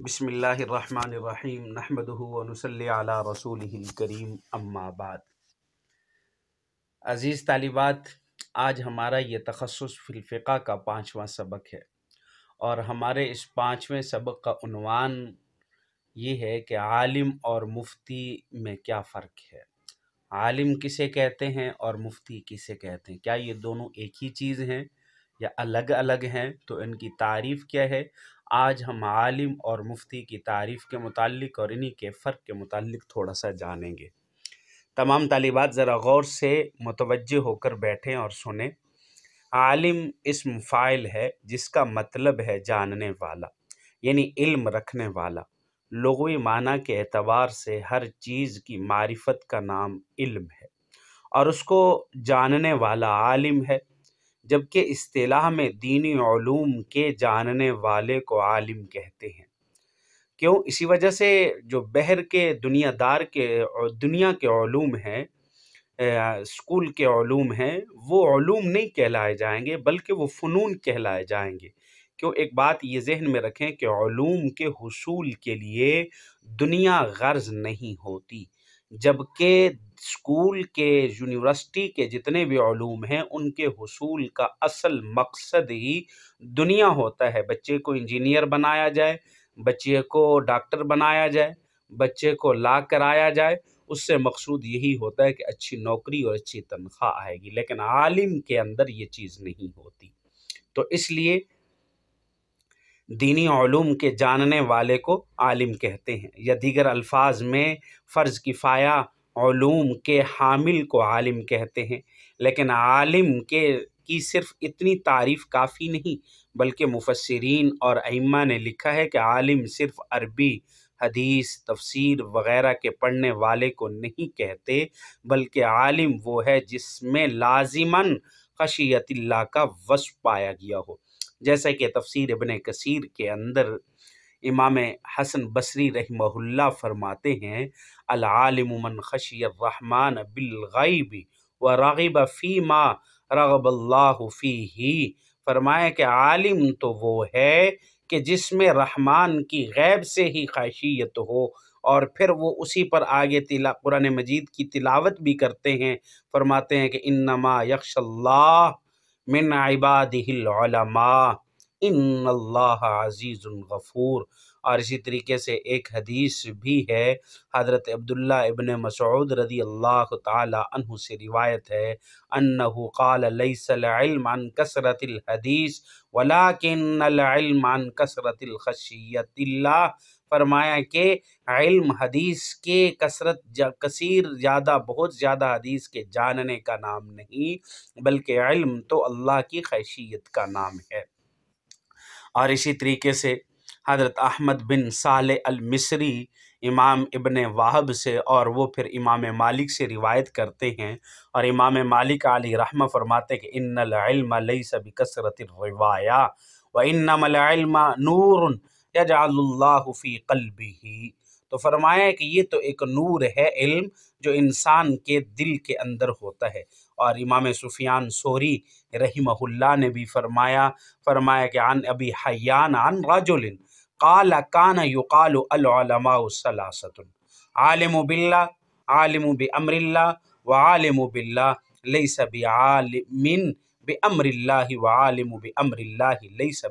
بسم اللہ الرحمن الرحیم نحمدہ ونصلی علی رسولہ الکریم اما بعد۔ عزیز طالبات، آج ہمارا یہ تخصص فی الفقہ کا 5واں سبق ہے، اور ہمارے اس 5ویں سبق کا عنوان یہ ہے کہ عالم اور مفتی میں کیا فرق ہے۔ عالم کسے کہتے ہیں اور مفتی کسے کہتے ہیں؟ کیا یہ دونوں ایک ہی چیز ہیں یا الگ الگ ہیں؟ تو ان کی تعریف کیا ہے؟ آج ہم عالم اور مفتی کی تعریف کے متعلق اور انہی کے فرق کے متعلق تھوڑا سا جانیں گے۔ تمام طالبات ذرا غور سے متوجہ ہو کر بیٹھیں اور سنیں۔ عالم اسم فاعل ہے جس کا مطلب ہے جاننے والا، یعنی علم رکھنے والا۔ لغوی معنی کے اعتبار سے ہر چیز کی معرفت کا نام علم ہے اور اس کو جاننے والا عالم ہے، جبکہ اصطلاح میں دینی علوم کے جاننے والے کو عالم کہتے ہیں۔ کیوں؟ اسی وجہ سے جو بحر کے دنیا کے علوم ہیں، اسکول کے علوم ہیں، وہ علوم نہیں کہلائے جائیں گے بلکہ وہ فنون کہلائے جائیں گے۔ کیوں؟ ایک بات یہ ذہن میں رکھیں کہ علوم کے حصول کے لیے دنیا غرض نہیں ہوتی، جبکہ اسکول کے یونیورسٹی کے جتنے بھی علوم ہیں ان کے حصول کا اصل مقصد ہی دنیا ہوتا ہے۔ بچے کو انجینئر بنایا جائے، بچے کو ڈاکٹر بنایا جائے، بچے کو لا کرایا جائے، اس سے مقصود یہی ہوتا ہے کہ اچھی نوکری اور اچھی تنخواہ آئے گی، لیکن عالم کے اندر یہ چیز نہیں ہوتی۔ تو اس لیے دینی علوم کے جاننے والے کو عالم کہتے ہیں، یا دیگر الفاظ میں فرض کفایہ علوم کے حامل کو عالم کہتے ہیں۔ لیکن عالم کی صرف اتنی تعریف کافی نہیں، بلکہ مفسرین اور ائمہ نے لکھا ہے کہ عالم صرف عربی، حدیث، تفسیر وغیرہ کے پڑھنے والے کو نہیں کہتے، بلکہ عالم وہ ہے جس میں لازماً خشیت اللہ کا وصف پایا گیا ہو۔ جیسا کہ تفسیر ابن کثیر کے اندر امام حسن بصری رحمہ اللہ فرماتے ہیں، العالم من خشی الرحمن بالغیب ورغب فیما رغب اللہ فیہ۔ فرمایا کہ عالم تو وہ ہے کہ جس میں رحمان کی غیب سے ہی خشیت ہو، اور پھر وہ اسی پر آگے قرآن مجید کی تلاوت بھی کرتے ہیں۔ فرماتے ہیں کہ انما یخشی اللہ من عبادہ العلماء ان اللہ عزیز غفور۔ اور اسی طریقے سے ایک حدیث بھی ہے، حضرت عبداللہ ابن مسعود رضی اللہ تعالی عنہ سے روایت ہے، انہ قال لیس العلم عن کثرت الحدیث ولکن العلم عن کثرت الخشیت اللہ۔ فرمایا کہ علم حدیث کے بہت زیادہ حدیث کے جاننے کا نام نہیں، بلکہ علم تو اللہ کی خشیت کا نام ہے۔ اور اسی طریقے سے حضرت احمد بن صالح المصری امام ابن وہب سے اور وہ پھر امام مالک سے روایت کرتے ہیں، اور امام مالک علیہ رحمہ فرماتے کہ ان العلم لیس بکثرت الروایہ وانما العلم نور یجعل اللہ فی قلبہ۔ تو فرمایا کہ یہ تو ایک نور ہے علم جو انسان کے دل کے اندر ہوتا ہے۔ اور امام سفیان ثوری رحمہ اللہ نے بھی فرمایا کہ عن ابی حیان عن رجل قال کان یقال العلماء ثلاثۃ، عالم باللہ، عالم بامر اللہ، وعالم باللہ لیس بعالم بامر اللہ، وعالم بامر اللہ لیس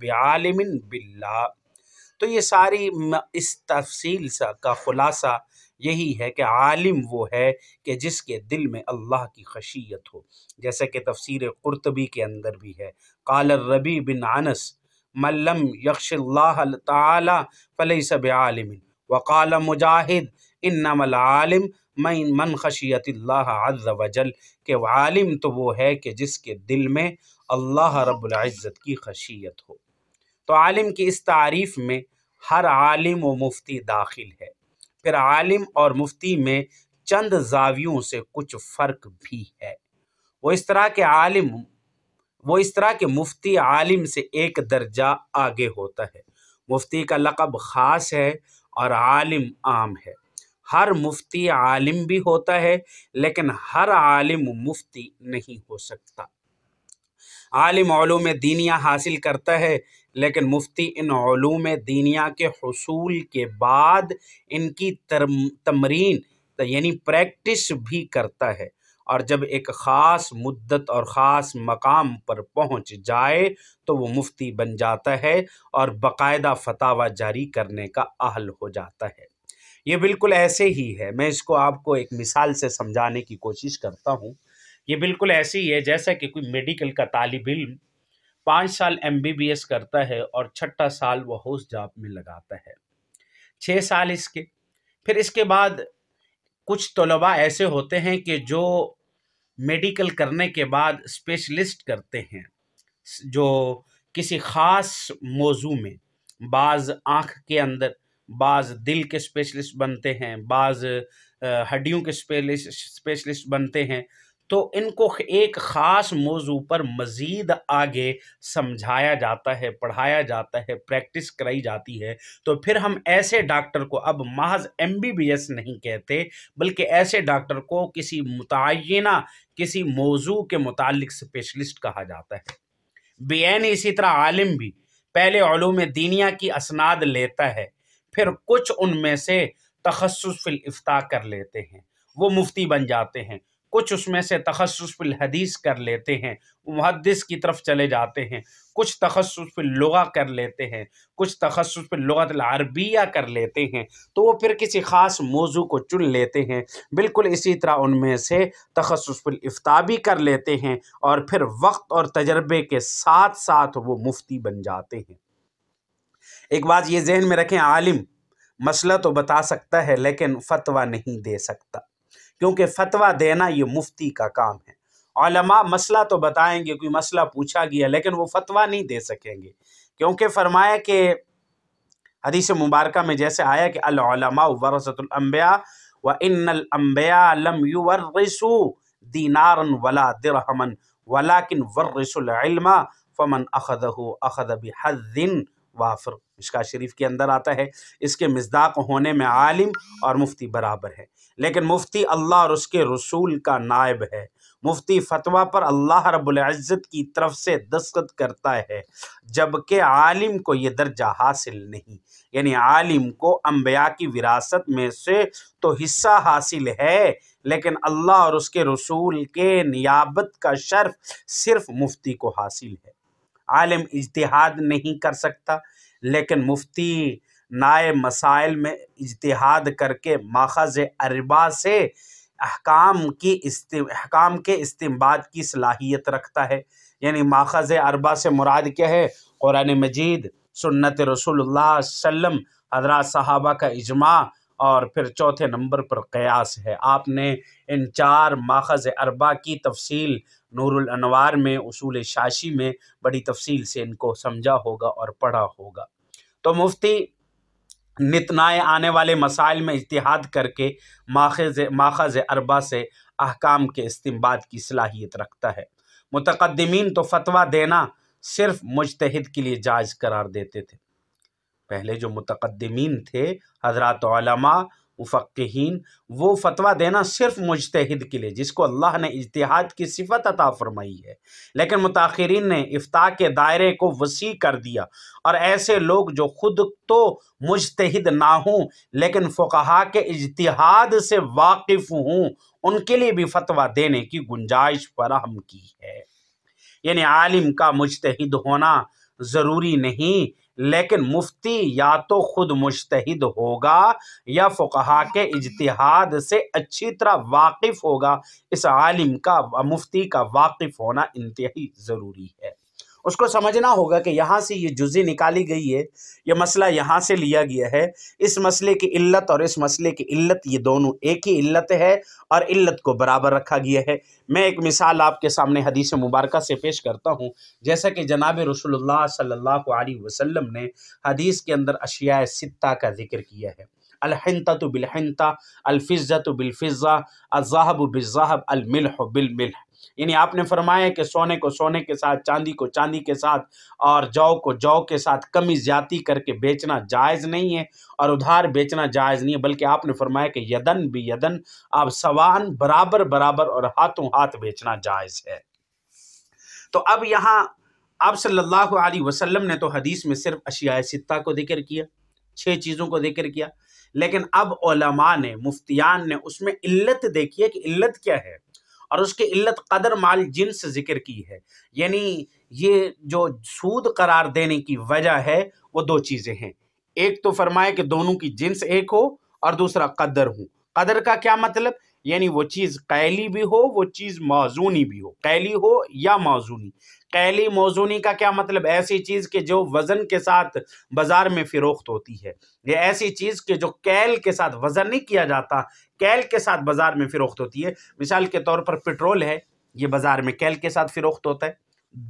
بعالم باللہ۔ تو یہ ساری اس تفصیل کا خلاصہ یہی ہے کہ عالم وہ ہے کہ جس کے دل میں اللہ کی خشیت ہو، جیسا کہ تفسیر قرطبی کے اندر بھی ہے، قال الربیع بن انس من لم یخش اللہ تعالی فلیس بعالم، وقال مجاہد انما العالم من خشیت اللہ عز وجل، کہ عالم تو وہ ہے کہ جس کے دل میں اللہ رب العزت کی خشیت ہو۔ تو عالم کی اس تعریف میں ہر عالم و مفتی داخل ہے۔ پھر عالم اور مفتی میں چند زاویوں سے کچھ فرق بھی ہے۔ وہ اس طرح کہ مفتی عالم سے ایک درجہ آگے ہوتا ہے۔ مفتی کا لقب خاص ہے اور عالم عام ہے۔ ہر مفتی عالم بھی ہوتا ہے، لیکن ہر عالم مفتی نہیں ہو سکتا۔ عالم علوم دینیہ حاصل کرتا ہے، لیکن مفتی ان علوم دینیا کے حصول کے بعد ان کی تمرین یعنی پریکٹس بھی کرتا ہے، اور جب ایک خاص مدت اور خاص مقام پر پہنچ جائے تو وہ مفتی بن جاتا ہے اور باقاعدہ فتاوی جاری کرنے کا اہل ہو جاتا ہے۔ یہ بالکل ایسے ہی ہے، میں اس کو آپ کو ایک مثال سے سمجھانے کی کوشش کرتا ہوں۔ یہ بالکل ایسے ہی ہے جیسا کہ کوئی میڈیکل کا طالب علم 5 سال MBBS کرتا ہے اور 6واں سال وہ ہاؤس جاب میں لگاتا ہے، 6 سال اس کے، پھر اس کے بعد کچھ طلباء ایسے ہوتے ہیں کہ جو میڈیکل کرنے کے بعد اسپیشلسٹ کرتے ہیں، جو کسی خاص موضوع میں، بعض آنکھ کے اندر، بعض دل کے اسپیشلسٹ بنتے ہیں، بعض ہڈیوں کے اسپیشلسٹ بنتے ہیں، تو ان کو ایک خاص موضوع پر مزید آگے سمجھایا جاتا ہے، پڑھایا جاتا ہے، پریکٹس کرائی جاتی ہے۔ تو پھر ہم ایسے ڈاکٹر کو اب محض MBBS نہیں کہتے، بلکہ ایسے ڈاکٹر کو کسی متعینہ کسی موضوع کے متعلق اسپیشلسٹ کہا جاتا ہے۔ بعین اسی طرح عالم بھی پہلے علوم دینیا کی اسناد لیتا ہے، پھر کچھ ان میں سے تخصص فی الافتاء کر لیتے ہیں، وہ مفتی بن جاتے ہیں، کچھ اس میں سے تخصص فی الحدیث کر لیتے ہیں، محدث کی طرف چلے جاتے ہیں، کچھ تخصص فی اللغہ کر لیتے ہیں، کچھ تخصص فی اللغۃ العربیہ کر لیتے ہیں، تو وہ پھر کسی خاص موضوع کو چن لیتے ہیں۔ بالکل اسی طرح ان میں سے تخصص فی الافتاء بھی کر لیتے ہیں، اور پھر وقت اور تجربے کے ساتھ ساتھ وہ مفتی بن جاتے ہیں۔ ایک بات یہ ذہن میں رکھیں، عالم مسئلہ تو بتا سکتا ہے لیکن فتویٰ نہیں دے سکتا، کیونکہ فتویٰ دینا یہ مفتی کا کام ہے۔ علماء مسئلہ تو بتائیں گے، کوئی مسئلہ پوچھا گیا، لیکن وہ فتویٰ نہیں دے سکیں گے، کیونکہ فرمایا کہ حدیث مبارکہ میں جیسے آیا کہ العلماء ورثۃ الانبیاء وان الانبیاء لم یورثوا دینارا ولا درہما ولکن ورثوا العلم فمن اخذہ اخذ بحظ وافر، مشکوٰۃ شریف کے اندر آتا ہے۔ اس کے مصداق ہونے میں عالم اور مفتی برابر ہے، لیکن مفتی اللہ اور اس کے رسول کا نائب ہے۔ مفتی فتویٰ پر اللہ رب العزت کی طرف سے دستخط کرتا ہے، جبکہ عالم کو یہ درجہ حاصل نہیں، یعنی عالم کو انبیاء کی وراثت میں سے تو حصہ حاصل ہے، لیکن اللہ اور اس کے رسول کے نیابت کا شرف صرف مفتی کو حاصل ہے۔ عالم اجتہاد نہیں کر سکتا، لیکن مفتی نئے مسائل میں اجتہاد کر کے ماخذ اربع سے احکام کے استنباط کی صلاحیت رکھتا ہے۔ یعنی ماخذ اربع سے مراد کیا ہے؟ قرآن مجید، سنت رسول اللہ صلی اللہ علیہ وسلم، حضرات صحابہ کا اجماع، اور پھر چوتھے نمبر پر قیاس ہے۔ آپ نے ان 4 ماخذ اربع کی تفصیل نور الانوار میں، اصول شاشی میں بڑی تفصیل سے ان کو سمجھا ہوگا اور پڑھا ہوگا۔ تو مفتی نت نئے آنے والے مسائل میں اجتہاد کر کے ماخذ اربع سے احکام کے استنباط کی صلاحیت رکھتا ہے۔ متقدمین تو فتویٰ دینا صرف مجتہد کے لیے جائز قرار دیتے تھے۔ پہلے جو متقدمین تھے، حضرات علماء، مفقہین، وہ فتویٰ دینا صرف مجتہد کے لیے، جس کو اللہ نے اجتہاد کی صفت عطا فرمائی ہے، لیکن متاخرین نے افتاء کے دائرے کو وسیع کر دیا، اور ایسے لوگ جو خود تو مجتہد نہ ہوں لیکن فقہاء کے اجتہاد سے واقف ہوں، ان کے لیے بھی فتویٰ دینے کی گنجائش فراہم کی ہے۔ یعنی عالم کا مجتہد ہونا ضروری نہیں، لیکن مفتی یا تو خود مجتہد ہوگا یا فقہاء کے اجتہاد سے اچھی طرح واقف ہوگا۔ اس عالم کا، مفتی کا واقف ہونا انتہائی ضروری ہے۔ اس کو سمجھنا ہوگا کہ یہاں سے یہ جزی نکالی گئی ہے، یہ مسئلہ یہاں سے لیا گیا ہے، اس مسئلے کی علت اور اس مسئلے کی علت یہ دونوں ایک ہی علت ہے، اور علت کو برابر رکھا گیا ہے۔ میں ایک مثال آپ کے سامنے حدیث مبارکہ سے پیش کرتا ہوں، جیسا کہ جناب رسول اللہ صلی اللہ علیہ وسلم نے حدیث کے اندر اشیاء 6 کا ذکر کیا ہے۔ الحنطۃ بالحنطہ، الفضۃ بالفضہ، الذہب بالذہب، الملح بالملح۔ یعنی آپ نے فرمایا کہ سونے کو سونے کے ساتھ، چاندی کو چاندی کے ساتھ، اور جو کو جو کے ساتھ کمی زیادتی کر کے بیچنا جائز نہیں ہے، اور ادھار بیچنا جائز نہیں ہے، بلکہ آپ نے فرمایا کہ یدن بھی یدن، آپ سوان، برابر برابر، اور ہاتھوں ہاتھ بیچنا جائز ہے۔ تو اب یہاں آپ صلی اللہ علیہ وسلم نے تو حدیث میں صرف اشیاء ستہ کو ذکر کیا، 6 چیزوں کو ذکر کیا، لیکن اب علماء نے، مفتیان نے اس میں علت دیکھی ہے کہ علت کیا ہے، اور اس کی علت قدر مال جنس ذکر کی ہے۔ یعنی یہ جو سود قرار دینے کی وجہ ہے وہ 2 چیزیں ہیں، ایک تو فرمایا کہ دونوں کی جنس ایک ہو، اور دوسرا قدر ہو۔ قدر کا کیا مطلب؟ یعنی وہ چیز قیلی بھی ہو، وہ چیز موزونی بھی ہو، قیلی ہو یا موزونی۔ قیلی موزونی کا کیا مطلب؟ ایسی چیز کہ جو وزن کے ساتھ بازار میں فروخت ہوتی ہے، یہ ایسی چیز کہ جو کیل کے ساتھ وزن نہیں کیا جاتا، کیل کے ساتھ بازار میں فروخت ہوتی ہے۔ مثال کے طور پر پٹرول ہے، یہ بازار میں کیل کے ساتھ فروخت ہوتا ہے،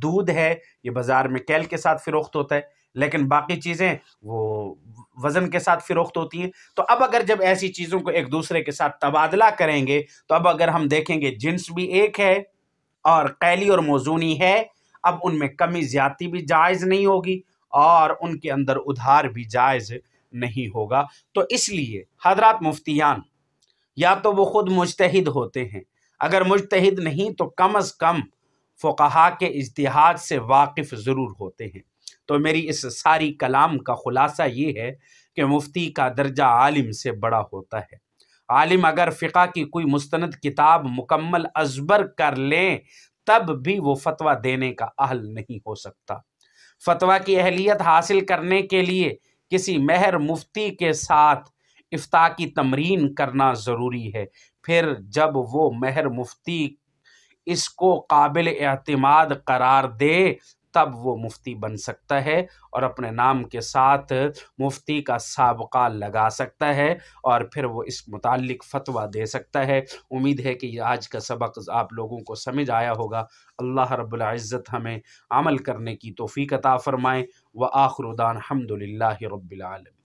دودھ ہے، یہ بازار میں کیل کے ساتھ فروخت ہوتا ہے، لیکن باقی چیزیں وہ وزن کے ساتھ فروخت ہوتی ہیں۔ تو اب اگر جب ایسی چیزوں کو ایک دوسرے کے ساتھ تبادلہ کریں گے تو اب اگر ہم دیکھیں گے جنس بھی ایک ہے اور قیلی اور موزونی ہے، اب ان میں کمی زیادتی بھی جائز نہیں ہوگی اور ان کے اندر ادھار بھی جائز نہیں ہوگا۔ تو اس لیے حضرات مفتیان یا تو وہ خود مجتہد ہوتے ہیں، اگر مجتہد نہیں تو کم از کم فقہا کے اجتہاد سے واقف ضرور ہوتے ہیں۔ تو میری اس ساری کلام کا خلاصہ یہ ہے کہ مفتی کا درجہ عالم سے بڑا ہوتا ہے۔ عالم اگر فقہ کی کوئی مستند کتاب مکمل ازبر کر لیں تب بھی وہ فتویٰ دینے کا اہل نہیں ہو سکتا۔ فتویٰ کی اہلیت حاصل کرنے کے لیے کسی ماہر مفتی کے ساتھ افتاء کی تمرین کرنا ضروری ہے، پھر جب وہ ماہر مفتی اس کو قابل اعتماد قرار دے تب وہ مفتی بن سکتا ہے اور اپنے نام کے ساتھ مفتی کا سابقہ لگا سکتا ہے، اور پھر وہ اس متعلق فتویٰ دے سکتا ہے۔ امید ہے کہ یہ آج کا سبق آپ لوگوں کو سمجھ آیا ہوگا۔ اللہ رب العزت ہمیں عمل کرنے کی توفیق عطا فرمائے۔ وآخر دعوانا الحمد للہ رب العالمین۔